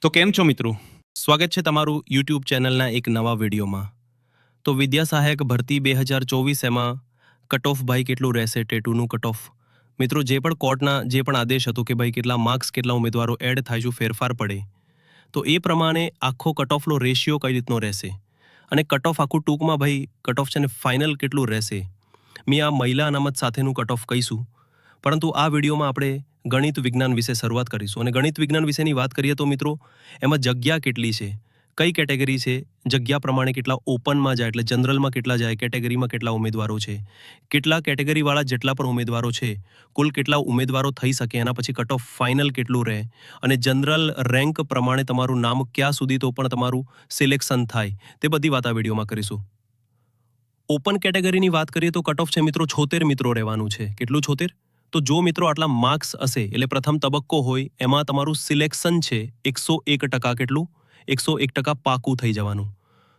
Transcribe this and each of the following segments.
તો કેમ છો મિત્રો? સ્વાગત છે તમારું યુટ્યુબ ચેનલના એક નવા વિડીયોમાં. તો વિદ્યા સહાયક ભરતી 2024 એમાં કટ ઓફ ભાઈ કેટલું રહેશે ટેટુનું કટ ઓફ? મિત્રો જે પણ કોર્ટના જે પણ આદેશ હતો કે ભાઈ કેટલા માર્ક્સ કેટલા ઉમેદવારો એડ થાય જો ફેરફાર પડે તો એ પ્રમાણે આખો કટ ઓફનો રેશિયો કઈ રીતનો રહેશે અને કટ ઓફ આખું ટૂંકમાં ભાઈ કટ ઓફ છે ને ફાઇનલ કેટલું રહેશે મેં આ મહિલા અનામત સાથેનું કટ ઓફ કહીશું. પરંતુ આ વિડીયોમાં આપણે ગણિત વિજ્ઞાન વિશે શરૂઆત કરીશું અને ગણિત વિજ્ઞાન વિશેની વાત કરીએ તો મિત્રો એમાં જગ્યા કેટલી છે, કઈ કેટેગરી છે, જગ્યા પ્રમાણે કેટલા ઓપનમાં જાય એટલે જનરલમાં કેટલા જાય, કેટેગરીમાં કેટલા ઉમેદવારો છે, કેટલા કેટેગરીવાળા જેટલા પણ ઉમેદવારો છે કુલ કેટલા ઉમેદવારો થઈ શકે એના પછી કટ ઓફ ફાઇનલ કેટલું રહે અને જનરલ રેન્ક પ્રમાણે તમારું નામ ક્યાં સુધી તો પણ તમારું સિલેક્શન થાય તે બધી વાત આ વિડીયોમાં કરીશું. ઓપન કેટેગરીની વાત કરીએ તો કટ ઓફ છે મિત્રો 76 મિત્રો રહેવાનું છે. કેટલું 76? તો જો મિત્રો આટલા માર્ક્સ હશે એટલે પ્રથમ તબક્કો હોય એમાં તમારું સિલેક્શન છે 101% કેટલું 101% પાકું થઈ જવાનું.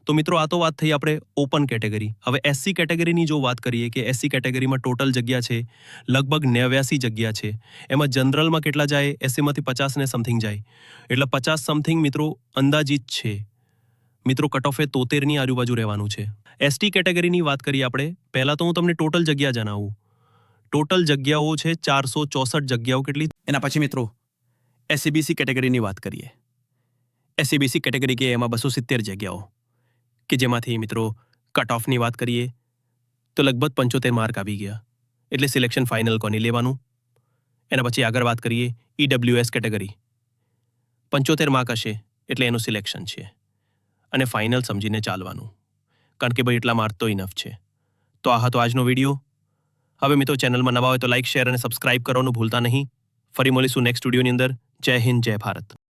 તો મિત્રો આ તો વાત થઈ આપણે ઓપન કેટેગરી. હવે એસસી કેટેગરીની જો વાત કરીએ કે એસસી કેટેગરીમાં ટોટલ જગ્યા છે લગભગ 89 જગ્યા છે. એમાં જનરલમાં કેટલા જાય? એસસીમાંથી 50 ને સમથિંગ જાય એટલે 50 સમથિંગ મિત્રો અંદાજિત છે. મિત્રો કટ ઓફ 73ની આજુબાજુ રહેવાનું છે. એસટી કેટેગરીની વાત કરીએ આપણે પહેલા તો હું તમને ટોટલ જગ્યા જણાવું. ટોટલ જગ્યાઓ છે 464 જગ્યાઓ. કેટલી? એના પછી મિત્રો એસસીબીસી કેટેગરીની વાત કરીએ. એસસીબીસી કેટેગરી કે એમાં 270 જગ્યાઓ કે જેમાંથી મિત્રો કટ ઓફની વાત કરીએ તો લગભગ 75 માર્ક આવી ગયા એટલે સિલેક્શન ફાઇનલ કોની લેવાનું. એના પછી આગળ વાત કરીએ ઈડબ્લ્યુએસ કેટેગરી 75 માર્ક હશે એટલે એનું સિલેક્શન છે અને ફાઇનલ સમજીને ચાલવાનું કારણ કે ભાઈ એટલા માર્ક તો ઇનફ છે. તો આ હતો આજનો વિડીયો. હવે મિત્રો ચેનલમાં નવા હોય તો લાઇક શેર અને સબસ્ક્રાઇબ કરવાનું ભૂલતા નહીં. ફરી મળીશું નેક્સ્ટ વિડીયોની અંદર. જય હિન્દ, જય ભારત.